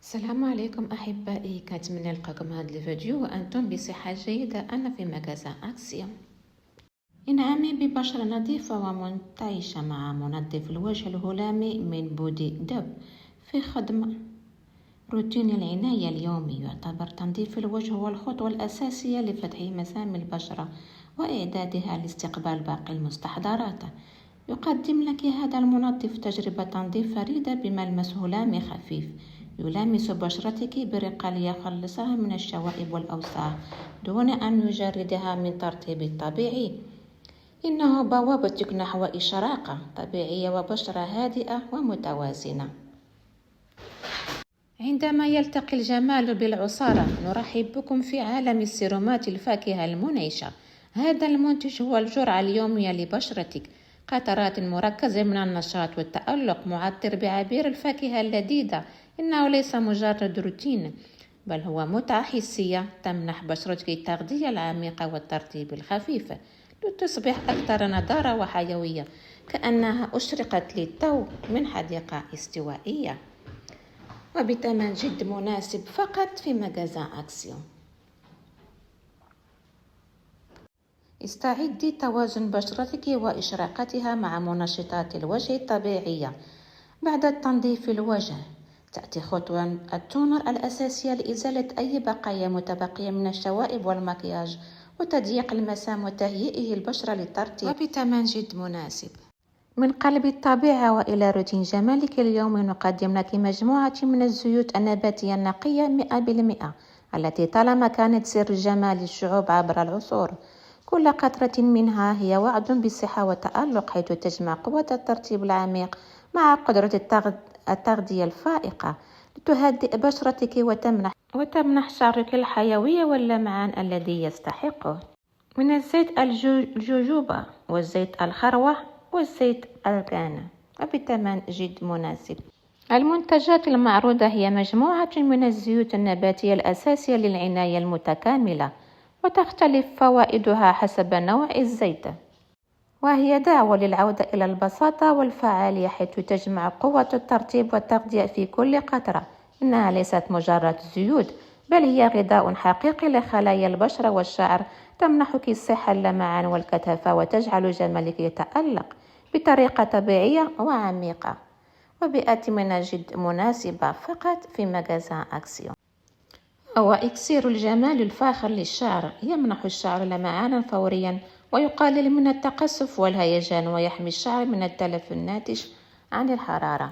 السلام عليكم أحبائي، كنتمنى نلقاكم هذا الفيديو وأنتم بصحة جيدة. أنا في مجازا أكسيوم. انعمي ببشرة نظيفة ومنتعشة مع منظف الوجه الهلامي من بودي دوب في خدمة روتين العناية اليومي. يعتبر تنظيف الوجه هو الخطوة الأساسية لفتح مسام البشرة وإعدادها لاستقبال باقي المستحضرات. يقدم لك هذا المنظف تجربة تنظيف فريدة بملمس هلامي خفيف يلامس بشرتك برقة ليخلصها من الشوائب والأوساخ دون أن يجردها من ترطيب طبيعي. إنه بوابتك نحو إشراقة طبيعية وبشرة هادئة ومتوازنة. عندما يلتقي الجمال بالعصارة، نرحب بكم في عالم السيرومات الفاكهة المنعشة. هذا المنتج هو الجرعة اليومية لبشرتك، قطرات مركزة من النشاط والتألق معطر بعبير الفاكهة اللذيذة. إنه ليس مجرد روتين، بل هو متعة حسية تمنح بشرتك التغذية العميقة والترطيب الخفيف لتصبح أكثر نضارة وحيوية، كأنها أشرقت للتو من حديقة استوائية، وبثمن جد مناسب فقط في مجازا أكسيوم. استعدي توازن بشرتك وإشراقتها مع منشطات الوجه الطبيعية. بعد تنظيف الوجه تأتي خطوة التونر الأساسية لإزالة أي بقايا متبقية من الشوائب والمكياج وتضييق المسام وتهيئه البشرة للترطيب وبثمن جد مناسب. من قلب الطبيعة وإلى روتين جمالك اليومي، نقدم لك مجموعة من الزيوت النباتية النقية 100% التي طالما كانت سر جمال الشعوب عبر العصور. كل قطرة منها هي وعد بالصحة والتألق، حيث تجمع قوة الترطيب العميق مع قدرة التغذية الفائقة لتهدئ بشرتك وتمنح شعرك الحيوية واللمعان الذي يستحقه. من الزيت الجوجوبا والزيت الخروة والزيت الكانا وبثمن جد مناسب. المنتجات المعروضة هي مجموعة من الزيوت النباتية الأساسية للعناية المتكاملة، وتختلف فوائدها حسب نوع الزيت، وهي دعوة للعودة إلى البساطة والفعالية، حيث تجمع قوة الترطيب والتغذية في كل قطرة. إنها ليست مجرد زيوت، بل هي غذاء حقيقي لخلايا البشرة والشعر، تمنحك الصحة، اللمعان والكثافة، وتجعل جمالك يتألق بطريقة طبيعية وعميقة وبأثمنة جد مناسبة فقط في مجازا أكسيوم. هو إكسير الجمال الفاخر للشعر، يمنح الشعر لمعانا فوريا ويقلل من التقصف والهيجان، ويحمي الشعر من التلف الناتج عن الحرارة.